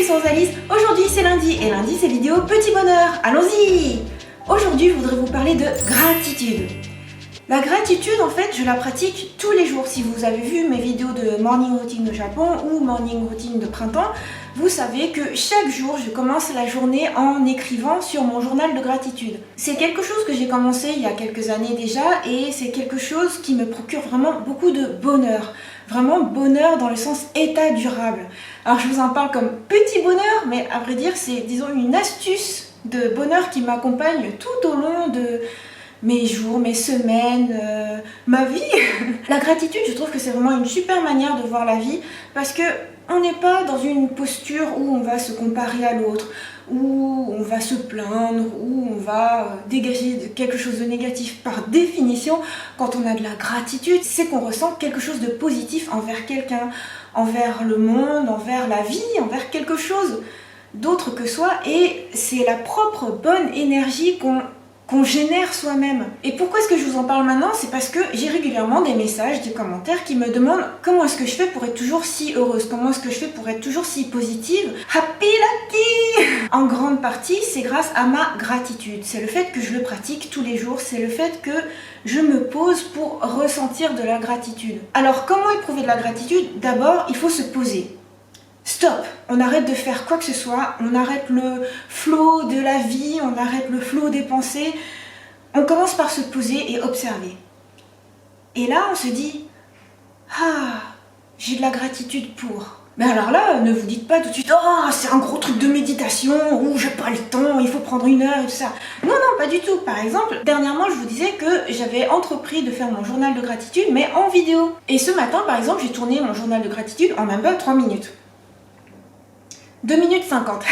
c'est Alice. Aujourd'hui c'est lundi et lundi c'est vidéo petit bonheur. Allons-y. Aujourd'hui je voudrais vous parler de gratitude. La gratitude en fait je la pratique tous les jours. Si vous avez vu mes vidéos de morning routine au Japon ou morning routine de printemps, vous savez que chaque jour je commence la journée en écrivant sur mon journal de gratitude. C'est quelque chose que j'ai commencé il y a quelques années déjà et c'est quelque chose qui me procure vraiment beaucoup de bonheur. Vraiment bonheur dans le sens état durable. Alors je vous en parle comme petit bonheur, mais à vrai dire c'est disons une astuce de bonheur qui m'accompagne tout au long de mes jours, mes semaines, ma vie. La gratitude, je trouve que c'est vraiment une super manière de voir la vie parce que on n'est pas dans une posture où on va se comparer à l'autre, où on va se plaindre, où on va dégager quelque chose de négatif. Par définition, quand on a de la gratitude, c'est qu'on ressent quelque chose de positif envers quelqu'un, envers le monde, envers la vie, envers quelque chose d'autre que soi. Et c'est la propre bonne énergie qu'on génère soi-même. Et pourquoi est-ce que je vous en parle maintenant? C'est parce que j'ai régulièrement des messages, des commentaires qui me demandent comment est-ce que je fais pour être toujours si heureuse, comment est-ce que je fais pour être toujours si positive, happy lucky. En grande partie, c'est grâce à ma gratitude. C'est le fait que je le pratique tous les jours, c'est le fait que je me pose pour ressentir de la gratitude. Alors comment éprouver de la gratitude? D'abord, il faut se poser. Stop, on arrête de faire quoi que ce soit, on arrête le flot de la vie, on arrête le flot des pensées. On commence par se poser et observer. Et là, on se dit, ah, j'ai de la gratitude pour. Mais alors là, ne vous dites pas tout de suite, oh, c'est un gros truc de méditation, ou j'ai pas le temps, il faut prendre une heure et tout ça. Non, non, pas du tout. Par exemple, dernièrement, je vous disais que j'avais entrepris de faire mon journal de gratitude, mais en vidéo. Et ce matin, par exemple, j'ai tourné mon journal de gratitude en même pas 3 minutes. 2 minutes 50.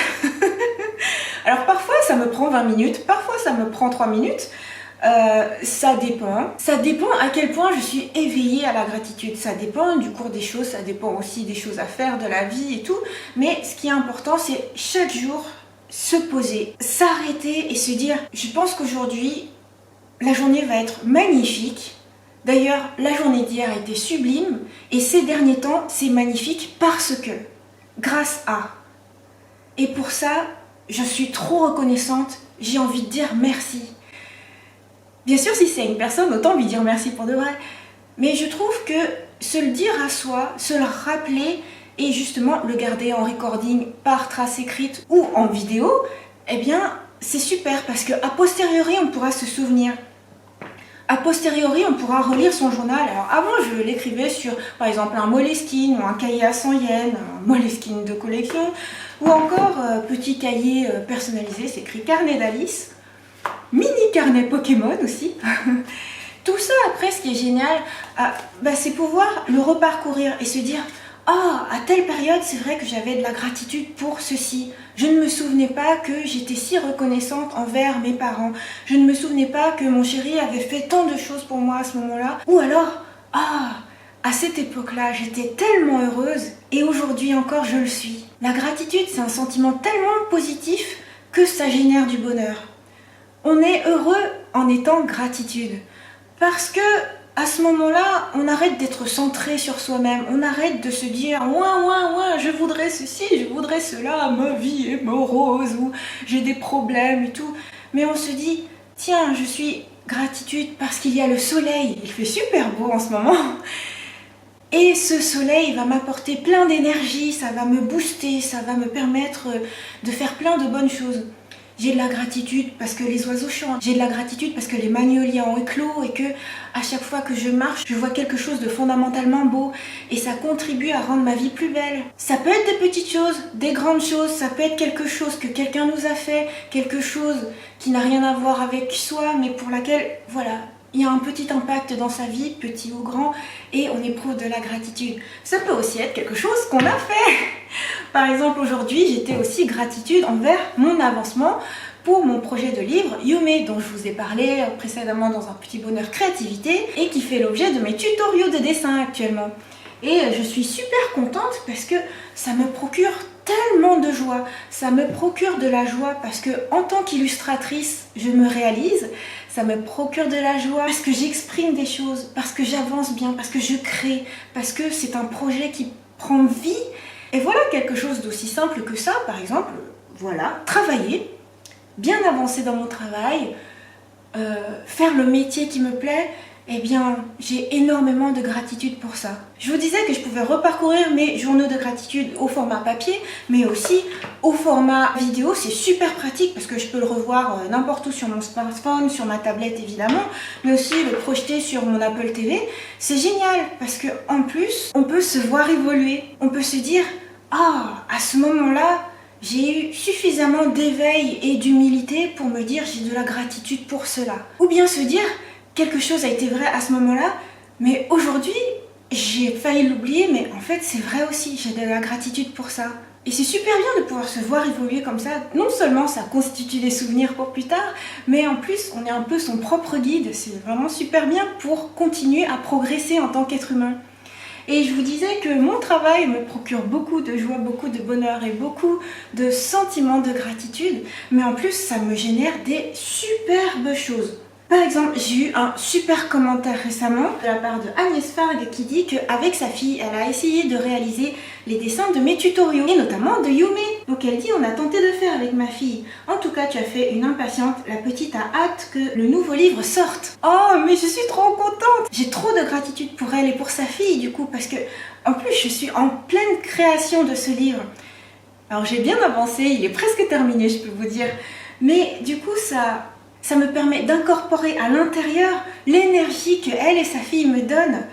Alors parfois ça me prend 20 minutes, parfois ça me prend 3 minutes. Ça dépend. Ça dépend à quel point je suis éveillée à la gratitude. Ça dépend du cours des choses, ça dépend aussi des choses à faire, de la vie et tout. Mais ce qui est important, c'est chaque jour se poser, s'arrêter et se dire, je pense qu'aujourd'hui, la journée va être magnifique. D'ailleurs, la journée d'hier a été sublime. Et ces derniers temps, c'est magnifique parce que, grâce à... Et pour ça, je suis trop reconnaissante, j'ai envie de dire merci. Bien sûr, si c'est une personne, autant lui dire merci pour de vrai. Mais je trouve que se le dire à soi, se le rappeler et justement le garder en recording par trace écrite ou en vidéo, eh bien, c'est super parce qu'à posteriori, on pourra se souvenir. A posteriori, on pourra relire son journal. Alors avant, je l'écrivais sur, par exemple, un Moleskine ou un cahier à 100 yens, un Moleskine de collection, ou encore petit cahier personnalisé, c'est écrit carnet d'Alice, mini carnet Pokémon aussi. Tout ça, après, ce qui est génial, c'est pouvoir le reparcourir et se dire « Ah, à telle période, c'est vrai que j'avais de la gratitude pour ceci. Je ne me souvenais pas que j'étais si reconnaissante envers mes parents. Je ne me souvenais pas que mon chéri avait fait tant de choses pour moi à ce moment-là. Ou alors, ah, à cette époque-là, j'étais tellement heureuse et aujourd'hui encore, je le suis. » La gratitude, c'est un sentiment tellement positif que ça génère du bonheur. On est heureux en étant gratitude parce que à ce moment-là, on arrête d'être centré sur soi-même, on arrête de se dire « Ouais, je voudrais ceci, je voudrais cela, ma vie est morose, ou j'ai des problèmes et tout. » Mais on se dit « Tiens, je suis gratitude parce qu'il y a le soleil, il fait super beau en ce moment. » Et ce soleil va m'apporter plein d'énergie, ça va me booster, ça va me permettre de faire plein de bonnes choses. J'ai de la gratitude parce que les oiseaux chantent. J'ai de la gratitude parce que les magnolias ont éclos et que à chaque fois que je marche, je vois quelque chose de fondamentalement beau et ça contribue à rendre ma vie plus belle. Ça peut être des petites choses, des grandes choses, ça peut être quelque chose que quelqu'un nous a fait, quelque chose qui n'a rien à voir avec soi mais pour laquelle, voilà, il y a un petit impact dans sa vie, petit ou grand, et on éprouve de la gratitude. Ça peut aussi être quelque chose qu'on a fait. Par exemple, aujourd'hui, j'étais aussi gratitude envers mon avancement pour mon projet de livre Yume, dont je vous ai parlé précédemment dans un petit bonheur créativité, et qui fait l'objet de mes tutoriaux de dessin actuellement. Et je suis super contente parce que ça me procure tellement de joie. Ça me procure de la joie parce que en tant qu'illustratrice, je me réalise. Ça me procure de la joie parce que j'exprime des choses, parce que j'avance bien, parce que je crée, parce que c'est un projet qui prend vie Et voilà quelque chose d'aussi simple que ça, par exemple, voilà, travailler, bien avancer dans mon travail, faire le métier qui me plaît, eh bien, j'ai énormément de gratitude pour ça. Je vous disais que je pouvais reparcourir mes journaux de gratitude au format papier, mais aussi au format vidéo. C'est super pratique parce que je peux le revoir n'importe où sur mon smartphone, sur ma tablette évidemment, mais aussi le projeter sur mon Apple TV. C'est génial parce que en plus, on peut se voir évoluer. On peut se dire, ah, à ce moment-là, j'ai eu suffisamment d'éveil et d'humilité pour me dire j'ai de la gratitude pour cela. Ou bien se dire, quelque chose a été vrai à ce moment-là, mais aujourd'hui, j'ai failli l'oublier, mais en fait, c'est vrai aussi, j'ai de la gratitude pour ça. Et c'est super bien de pouvoir se voir évoluer comme ça. Non seulement ça constitue des souvenirs pour plus tard, mais en plus, on est un peu son propre guide. C'est vraiment super bien pour continuer à progresser en tant qu'être humain. Et je vous disais que mon travail me procure beaucoup de joie, beaucoup de bonheur et beaucoup de sentiments de gratitude, mais en plus, ça me génère des superbes choses. Par exemple, j'ai eu un super commentaire récemment de la part de Agnès Fargue qui dit qu'avec sa fille, elle a essayé de réaliser les dessins de mes tutoriaux, et notamment de Yume. Donc elle dit, on a tenté de faire avec ma fille. En tout cas, tu as fait une impatiente, la petite a hâte que le nouveau livre sorte. Oh, mais je suis trop contente! J'ai trop de gratitude pour elle et pour sa fille du coup, parce que en plus, je suis en pleine création de ce livre. Alors j'ai bien avancé, il est presque terminé, je peux vous dire. Mais du coup, ça me permet d'incorporer à l'intérieur l'énergie que elle et sa fille me donnent.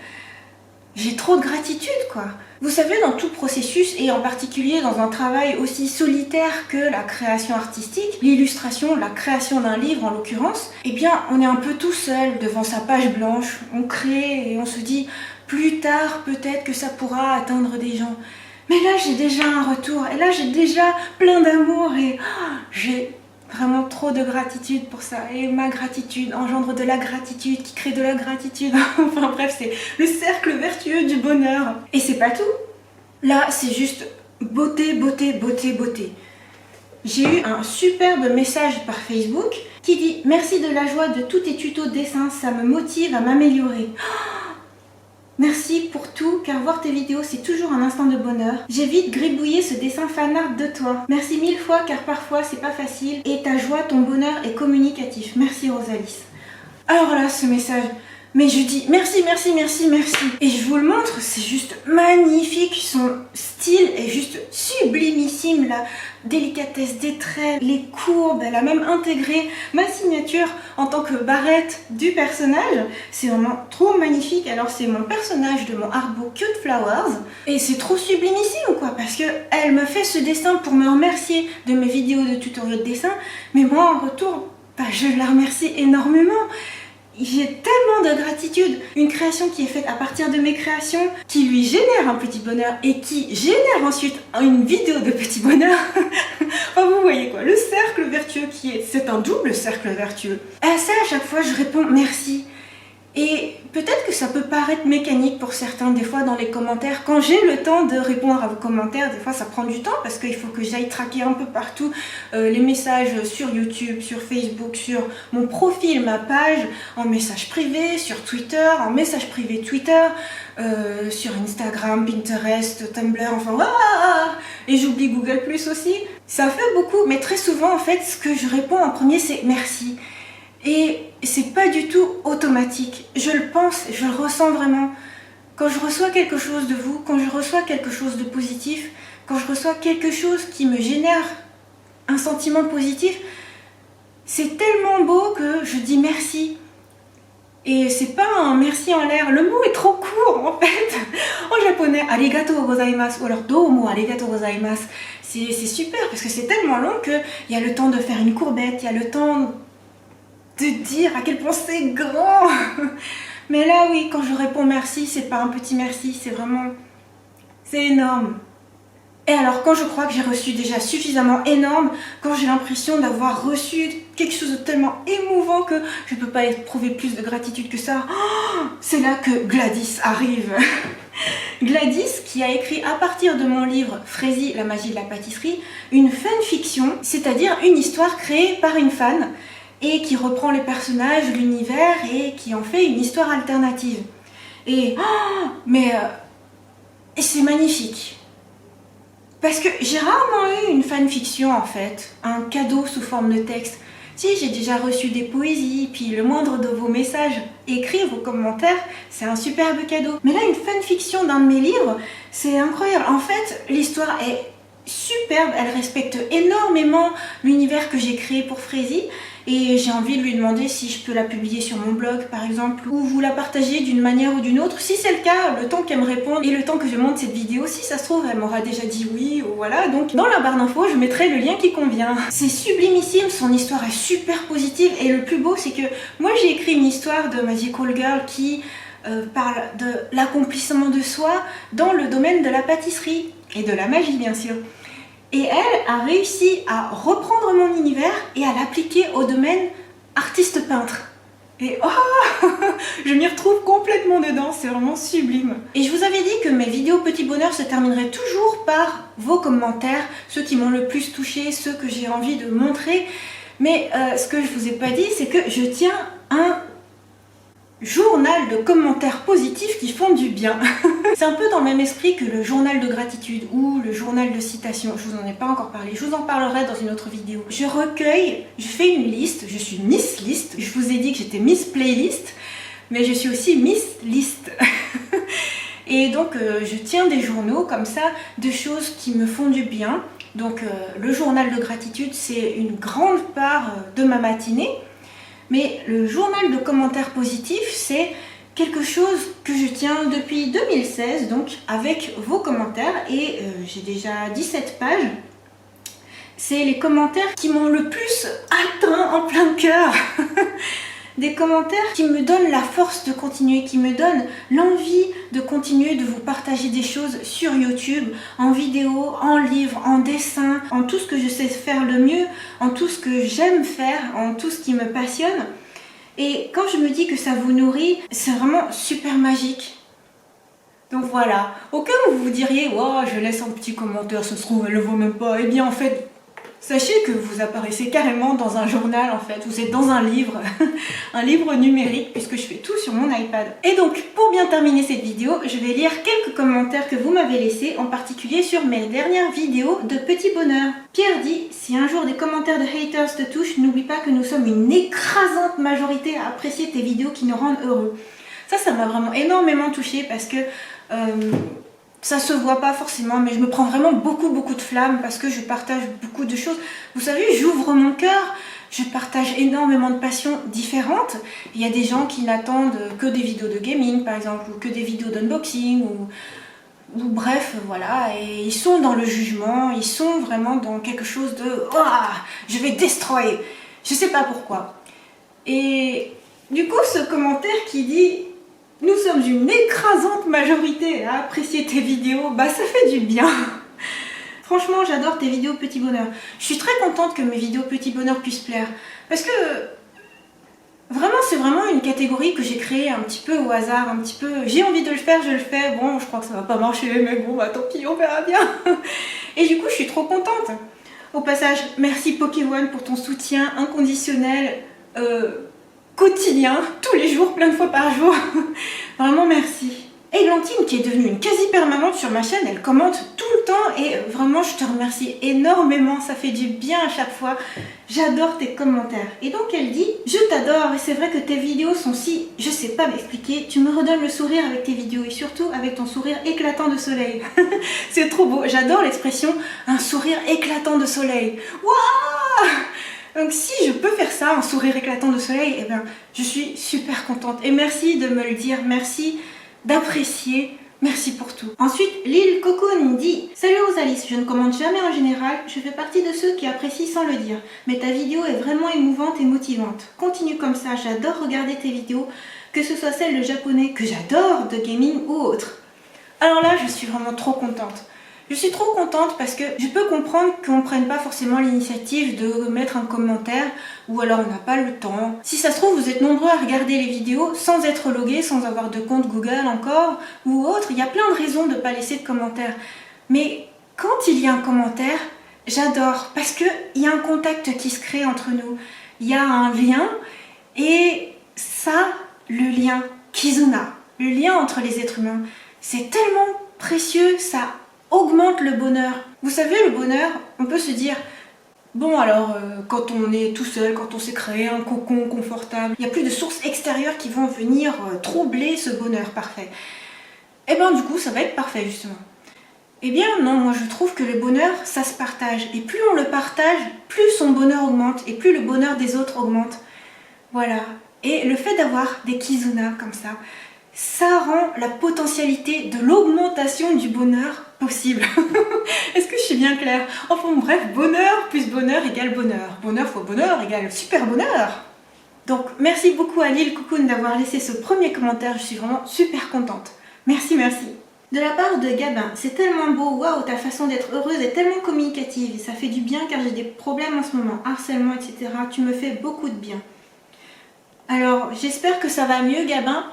J'ai trop de gratitude, quoi. Vous savez, dans tout processus, et en particulier dans un travail aussi solitaire que la création artistique, l'illustration, la création d'un livre en l'occurrence, eh bien, on est un peu tout seul devant sa page blanche, on crée et on se dit, plus tard, peut-être que ça pourra atteindre des gens. Mais là, j'ai déjà un retour, et là, j'ai déjà plein d'amour, et j'ai vraiment trop de gratitude pour ça. Et ma gratitude engendre de la gratitude qui crée de la gratitude. Enfin bref, c'est le cercle vertueux du bonheur. Et c'est pas tout. Là, c'est juste beauté, beauté, beauté, beauté. J'ai eu un superbe message par Facebook qui dit « Merci de la joie de tous tes tutos dessin, ça me motive à m'améliorer. » Merci pour tout, car voir tes vidéos, c'est toujours un instant de bonheur. J'ai vite gribouillé ce dessin fanart de toi. Merci 1000 fois, car parfois, c'est pas facile. Et ta joie, ton bonheur est communicatif. Merci Rosalis. Alors là, ce message, mais je dis merci, merci, merci, merci. Et je vous le montre, c'est juste magnifique. Son style est juste sublimissime. La délicatesse des traits, les courbes, elle a même intégré ma signature en tant que barrette du personnage. C'est vraiment trop magnifique. Alors c'est mon personnage de mon artbook Cute Flowers. Et c'est trop sublimissime quoi, parce que elle me fait ce dessin pour me remercier de mes vidéos de tutoriels de dessin. Mais moi en retour, je la remercie énormément. J'ai tellement de gratitude. Une création qui est faite à partir de mes créations, qui lui génère un petit bonheur et qui génère ensuite une vidéo de petit bonheur. Enfin, vous voyez quoi, le cercle vertueux c'est un double cercle vertueux. À ça, à chaque fois, je réponds merci. Et peut-être que ça peut paraître mécanique pour certains des fois dans les commentaires. Quand j'ai le temps de répondre à vos commentaires, des fois ça prend du temps parce qu'il faut que j'aille traquer un peu partout les messages sur YouTube, sur Facebook, sur mon profil, ma page, en message privé, sur Twitter, en message privé Twitter, sur Instagram, Pinterest, Tumblr, enfin et j'oublie Google Plus aussi. Ça fait beaucoup, mais très souvent en fait ce que je réponds en premier c'est merci. Et c'est pas du tout automatique. Je le pense, je le ressens vraiment. Quand je reçois quelque chose de vous, quand je reçois quelque chose de positif, quand je reçois quelque chose qui me génère un sentiment positif, c'est tellement beau que je dis merci. Et c'est pas un merci en l'air, le mot est trop court en fait. En japonais, arigatou gozaimasu ou alors domo arigatou gozaimasu. C'est super parce que c'est tellement long qu'il y a le temps de faire une courbette, il y a le temps de dire à quel point c'est grand. Mais là oui, quand je réponds merci, c'est pas un petit merci, c'est vraiment, c'est énorme. Et alors quand je crois que j'ai reçu déjà suffisamment énorme, quand j'ai l'impression d'avoir reçu quelque chose de tellement émouvant que je peux pas éprouver plus de gratitude que ça, c'est là que Gladys arrive. Gladys qui a écrit à partir de mon livre Frézy, la magie de la pâtisserie, une fanfiction, c'est-à-dire une histoire créée par une fan et qui reprend les personnages, l'univers et qui en fait une histoire alternative. Et c'est magnifique. Parce que j'ai rarement eu une fanfiction en fait, un cadeau sous forme de texte. Si, j'ai déjà reçu des poésies, puis le moindre de vos messages écrits, vos commentaires, c'est un superbe cadeau. Mais là, une fanfiction d'un de mes livres, c'est incroyable. En fait, l'histoire est superbe, elle respecte énormément l'univers que j'ai créé pour Frézy. Et j'ai envie de lui demander si je peux la publier sur mon blog par exemple, ou vous la partagez d'une manière ou d'une autre. Si c'est le cas, le temps qu'elle me réponde et le temps que je monte cette vidéo, si ça se trouve elle m'aura déjà dit oui, ou voilà. Donc dans la barre d'infos je mettrai le lien qui convient. C'est sublimissime, son histoire est super positive et le plus beau c'est que moi j'ai écrit une histoire de Magical Girl qui parle de l'accomplissement de soi dans le domaine de la pâtisserie et de la magie bien sûr. Et elle a réussi à reprendre mon univers et à l'appliquer au domaine artiste-peintre. Et oh, je m'y retrouve complètement dedans, c'est vraiment sublime. Et je vous avais dit que mes vidéos Petit Bonheur se termineraient toujours par vos commentaires, ceux qui m'ont le plus touché, ceux que j'ai envie de montrer. Mais ce que je vous ai pas dit, c'est que je tiens un journal de commentaires positifs qui font du bien. C'est un peu dans le même esprit que le journal de gratitude ou le journal de citation. Je vous en ai pas encore parlé, je vous en parlerai dans une autre vidéo. Je recueille, je fais une liste, je suis Miss List. Je vous ai dit que j'étais Miss Playlist, mais je suis aussi Miss List. Et donc je tiens des journaux comme ça de choses qui me font du bien. Donc le journal de gratitude, c'est une grande part de ma matinée. Mais le journal de commentaires positifs, c'est quelque chose que je tiens depuis 2016, donc avec vos commentaires, et j'ai déjà 17 pages. C'est les commentaires qui m'ont le plus atteint en plein cœur. Des commentaires qui me donnent la force de continuer, qui me donnent l'envie de continuer de vous partager des choses sur YouTube, en vidéo, en livre, en dessin, en tout ce que je sais faire le mieux, en tout ce que j'aime faire, en tout ce qui me passionne. Et quand je me dis que ça vous nourrit, c'est vraiment super magique. Donc voilà, au cas où vous vous diriez « Wow, je laisse un petit commentaire, ça se trouve, elle ne le vaut même pas », eh bien en fait, sachez que vous apparaissez carrément dans un journal en fait, vous êtes dans un livre, un livre numérique puisque je fais tout sur mon iPad. Et donc pour bien terminer cette vidéo, je vais lire quelques commentaires que vous m'avez laissés, en particulier sur mes dernières vidéos de Petit Bonheur. Pierre dit « Si un jour des commentaires de haters te touchent, n'oublie pas que nous sommes une écrasante majorité à apprécier tes vidéos qui nous rendent heureux. » Ça m'a vraiment énormément touchée parce que ça se voit pas forcément, mais je me prends vraiment beaucoup de flammes parce que je partage beaucoup de choses. Vous savez, j'ouvre mon cœur, je partage énormément de passions différentes. Il y a des gens qui n'attendent que des vidéos de gaming par exemple, ou que des vidéos d'unboxing, ou bref, voilà, et ils sont dans le jugement, ils sont vraiment dans quelque chose de « Oh, je vais destroy !» Je sais pas pourquoi. Et du coup, ce commentaire qui dit « Nous sommes une écrasante majorité à apprécier tes vidéos », bah ça fait du bien. Franchement, j'adore tes vidéos Petit Bonheur. Je suis très contente que mes vidéos Petit Bonheur puissent plaire. Parce que vraiment, c'est vraiment une catégorie que j'ai créée un petit peu au hasard, un petit peu... J'ai envie de le faire, je le fais. Bon, je crois que ça va pas marcher, mais bon, bah tant pis, on verra bien. Et du coup, je suis trop contente. Au passage, merci Pokémon pour ton soutien inconditionnel, quotidien, tous les jours, plein de fois par jour. Vraiment merci. Églantine, qui est devenue une quasi-permanente sur ma chaîne, elle commente tout le temps et vraiment je te remercie énormément, ça fait du bien à chaque fois. J'adore tes commentaires. Et donc elle dit « Je t'adore et c'est vrai que tes vidéos sont si... je sais pas m'expliquer, tu me redonnes le sourire avec tes vidéos et surtout avec ton sourire éclatant de soleil. » C'est trop beau, j'adore l'expression « un sourire éclatant de soleil ». Waouh! Donc si je peux faire ça, un sourire éclatant de soleil, eh bien je suis super contente. Et merci de me le dire, merci d'apprécier, merci pour tout. Ensuite, Lil Cocoon dit « Salut Rosalis, je ne commente jamais en général, je fais partie de ceux qui apprécient sans le dire. Mais ta vidéo est vraiment émouvante et motivante. Continue comme ça, j'adore regarder tes vidéos, que ce soit celles de japonais que j'adore, de gaming ou autres. » Alors là, je suis vraiment trop contente. Je suis trop contente parce que je peux comprendre qu'on ne prenne pas forcément l'initiative de mettre un commentaire ou alors on n'a pas le temps. Si ça se trouve, vous êtes nombreux à regarder les vidéos sans être logué, sans avoir de compte Google encore ou autre. Il y a plein de raisons de ne pas laisser de commentaires. Mais quand il y a un commentaire, j'adore parce qu'il y a un contact qui se crée entre nous. Il y a un lien et ça, le lien Kizuna, le lien entre les êtres humains, c'est tellement précieux, ça augmente le bonheur. Vous savez, le bonheur, on peut se dire, bon alors, quand on est tout seul, quand on s'est créé un cocon confortable, il n'y a plus de sources extérieures qui vont venir troubler ce bonheur parfait. Et bien du coup, ça va être parfait justement. Eh bien non, moi je trouve que le bonheur, ça se partage. Et plus on le partage, plus son bonheur augmente et plus le bonheur des autres augmente. Voilà. Et le fait d'avoir des Kizuna comme ça rend la potentialité de l'augmentation du bonheur possible. Est-ce que je suis bien claire? Enfin bref, bonheur plus bonheur égale bonheur. Bonheur fois bonheur égale super bonheur. Donc merci beaucoup à Lil Cocoon d'avoir laissé ce premier commentaire, je suis vraiment super contente. Merci, merci. De la part de Gabin, c'est tellement beau, waouh, ta façon d'être heureuse est tellement communicative et ça fait du bien car j'ai des problèmes en ce moment, harcèlement, etc. Tu me fais beaucoup de bien. Alors, j'espère que ça va mieux, Gabin.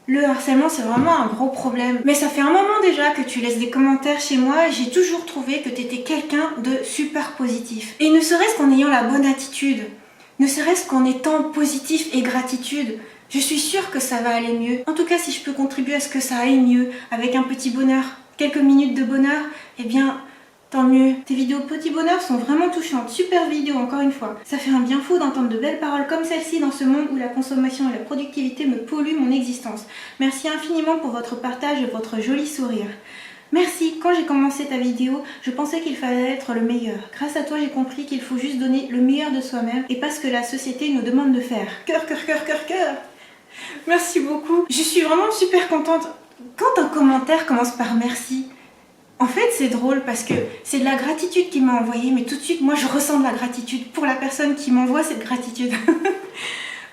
Le harcèlement, c'est vraiment un gros problème. Mais ça fait un moment déjà que tu laisses des commentaires chez moi et j'ai toujours trouvé que tu étais quelqu'un de super positif. Et ne serait-ce qu'en ayant la bonne attitude, ne serait-ce qu'en étant positif et gratitude, je suis sûre que ça va aller mieux. En tout cas, si je peux contribuer à ce que ça aille mieux, avec un petit bonheur, quelques minutes de bonheur, eh bien, tant mieux. Tes vidéos Petit Bonheur sont vraiment touchantes. Super vidéo, encore une fois. Ça fait un bien fou d'entendre de belles paroles comme celle-ci dans ce monde où la consommation et la productivité me polluent mon existence. Merci infiniment pour votre partage et votre joli sourire. Merci, quand j'ai commencé ta vidéo, je pensais qu'il fallait être le meilleur. Grâce à toi, j'ai compris qu'il faut juste donner le meilleur de soi-même et pas ce que la société nous demande de faire. Cœur, cœur, cœur, cœur, cœur. Merci beaucoup. Je suis vraiment super contente. Quand un commentaire commence par merci, en fait c'est drôle parce que c'est de la gratitude qui m'a envoyé, mais tout de suite moi je ressens de la gratitude pour la personne qui m'envoie cette gratitude.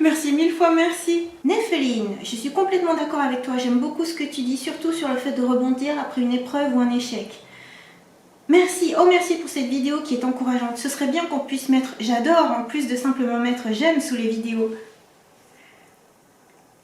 Merci mille fois, merci. Nepheline, je suis complètement d'accord avec toi, j'aime beaucoup ce que tu dis, surtout sur le fait de rebondir après une épreuve ou un échec. Merci, oh merci pour cette vidéo qui est encourageante. Ce serait bien qu'on puisse mettre j'adore en plus de simplement mettre j'aime sous les vidéos.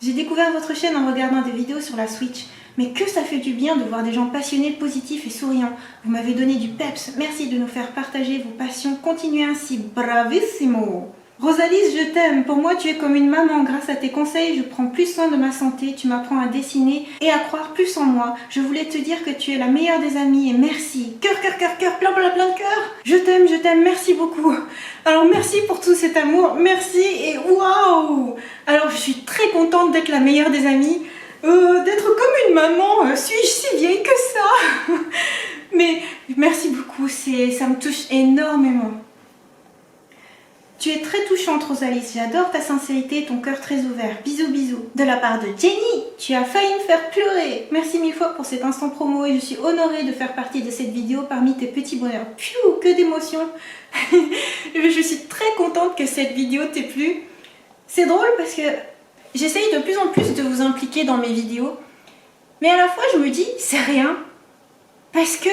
J'ai découvert votre chaîne en regardant des vidéos sur la Switch, mais que ça fait du bien de voir des gens passionnés, positifs et souriants. Vous m'avez donné du peps, merci de nous faire partager vos passions, continuez ainsi, bravissimo. Rosalise, je t'aime, pour moi tu es comme une maman, grâce à tes conseils je prends plus soin de ma santé, tu m'apprends à dessiner et à croire plus en moi. Je voulais te dire que tu es la meilleure des amies et merci. Cœur, cœur, cœur, cœur, plein, plein, plein de cœur. Je t'aime, merci beaucoup. Alors merci pour tout cet amour, merci et waouh. Alors je suis très contente d'être la meilleure des amies, d'être comme une maman, suis-je si vieille que ça? Mais merci beaucoup, ça me touche énormément. Tu es très touchante, Rosalise. J'adore ta sincérité et ton cœur très ouvert. Bisous, bisous. De la part de Jenny, tu as failli me faire pleurer. Merci mille fois pour cet instant promo et je suis honorée de faire partie de cette vidéo parmi tes petits bonheurs. Piou, que d'émotions. Je suis très contente que cette vidéo t'ait plu. C'est drôle parce que j'essaye de plus en plus de vous impliquer dans mes vidéos. Mais à la fois, je me dis, c'est rien. Parce que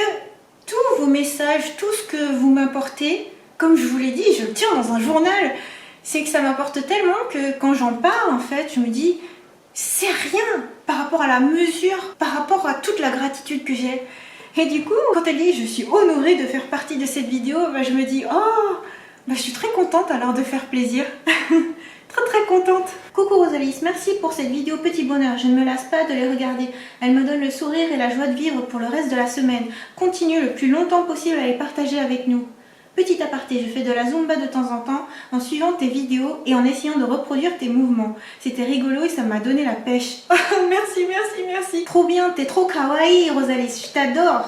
tous vos messages, tout ce que vous m'apportez, comme je vous l'ai dit, je le tiens dans un journal, c'est que ça m'apporte tellement que quand j'en parle, en fait, je me dis, c'est rien par rapport à la mesure, par rapport à toute la gratitude que j'ai. Et du coup, quand elle dit, je suis honorée de faire partie de cette vidéo, bah, je me dis, oh, bah, je suis très contente alors de faire plaisir. Très contente. Coucou Rosalise, merci pour cette vidéo Petit Bonheur. Je ne me lasse pas de les regarder. Elle me donne le sourire et la joie de vivre pour le reste de la semaine. Continue le plus longtemps possible à les partager avec nous. Petit aparté, je fais de la Zumba de temps en temps en suivant tes vidéos et en essayant de reproduire tes mouvements. C'était rigolo et ça m'a donné la pêche. Merci, merci, merci. Trop bien, t'es trop kawaii Rosalise, je t'adore.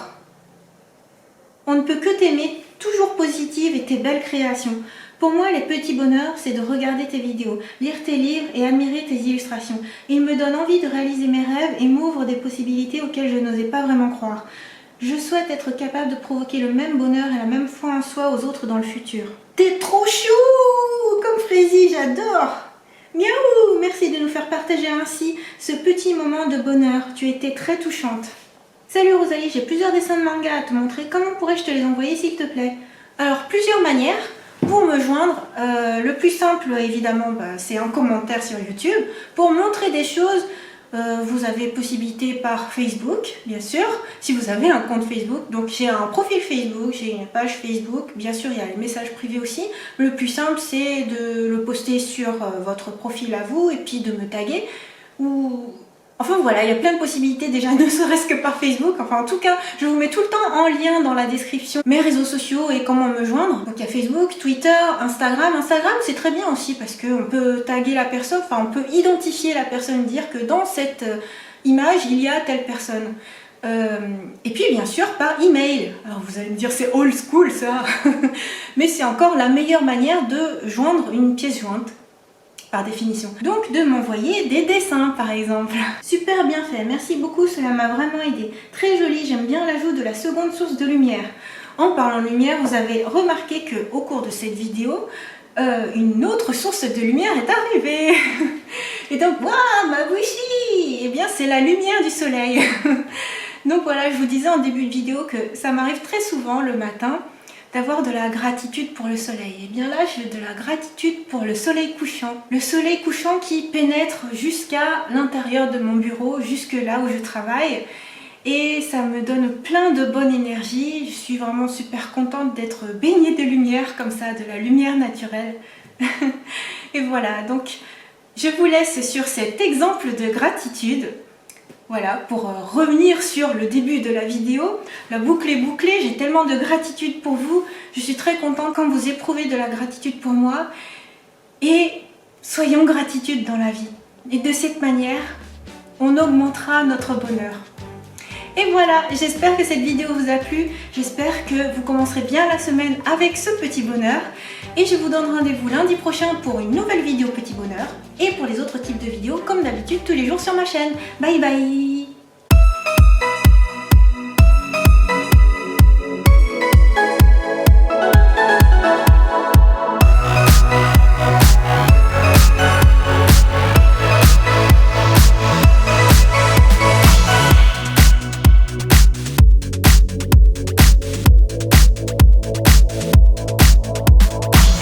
On ne peut que t'aimer, toujours positive et tes belles créations. Pour moi, les petits bonheurs, c'est de regarder tes vidéos, lire tes livres et admirer tes illustrations. Ils me donnent envie de réaliser mes rêves et m'ouvrent des possibilités auxquelles je n'osais pas vraiment croire. Je souhaite être capable de provoquer le même bonheur et la même foi en soi aux autres dans le futur. T'es trop chou, comme Frézy, j'adore. Miaou, merci de nous faire partager ainsi ce petit moment de bonheur. Tu étais très touchante. Salut Rosalie, j'ai plusieurs dessins de manga à te montrer. Comment pourrais-je te les envoyer s'il te plaît? Alors, plusieurs manières. Pour me joindre, le plus simple évidemment, c'est un commentaire sur YouTube. Pour montrer des choses, vous avez possibilité par Facebook, bien sûr, si vous avez un compte Facebook. Donc j'ai un profil Facebook, j'ai une page Facebook, bien sûr il y a les messages privés aussi. Le plus simple c'est de le poster sur votre profil à vous et puis de me taguer. Ou Enfin voilà, il y a plein de possibilités déjà, ne serait-ce que par Facebook. Enfin en tout cas, je vous mets tout le temps en lien dans la description mes réseaux sociaux et comment me joindre. Donc il y a Facebook, Twitter, Instagram. Instagram c'est très bien aussi parce qu'on peut taguer la personne, enfin on peut identifier la personne, dire que dans cette image il y a telle personne. Et puis bien sûr par email. Alors vous allez me dire c'est old school ça, mais c'est encore la meilleure manière de joindre une pièce jointe. Par définition. Donc de m'envoyer des dessins par exemple. Super bien fait, merci beaucoup, cela m'a vraiment aidé. Très joli, j'aime bien l'ajout de la seconde source de lumière. En parlant de lumière, vous avez remarqué que au cours de cette vidéo, une autre source de lumière est arrivée. Et donc, waouh, ma bougie! Eh bien, c'est la lumière du soleil. Donc voilà, je vous disais en début de vidéo que ça m'arrive très souvent le matin d'avoir de la gratitude pour le soleil. Et bien là, j'ai de la gratitude pour le soleil couchant. Le soleil couchant qui pénètre jusqu'à l'intérieur de mon bureau, jusque là où je travaille. Et ça me donne plein de bonne énergie. Je suis vraiment super contente d'être baignée de lumière comme ça, de la lumière naturelle. Et voilà, donc je vous laisse sur cet exemple de gratitude. Voilà, pour revenir sur le début de la vidéo, la boucle est bouclée, j'ai tellement de gratitude pour vous, je suis très contente quand vous éprouvez de la gratitude pour moi, et soyons gratitude dans la vie. Et de cette manière, on augmentera notre bonheur. Et voilà, j'espère que cette vidéo vous a plu, j'espère que vous commencerez bien la semaine avec ce petit bonheur, et je vous donne rendez-vous lundi prochain pour une nouvelle vidéo petit bonheur, et pour les autres types de vidéos comme d'habitude tous les jours sur ma chaîne. Bye bye!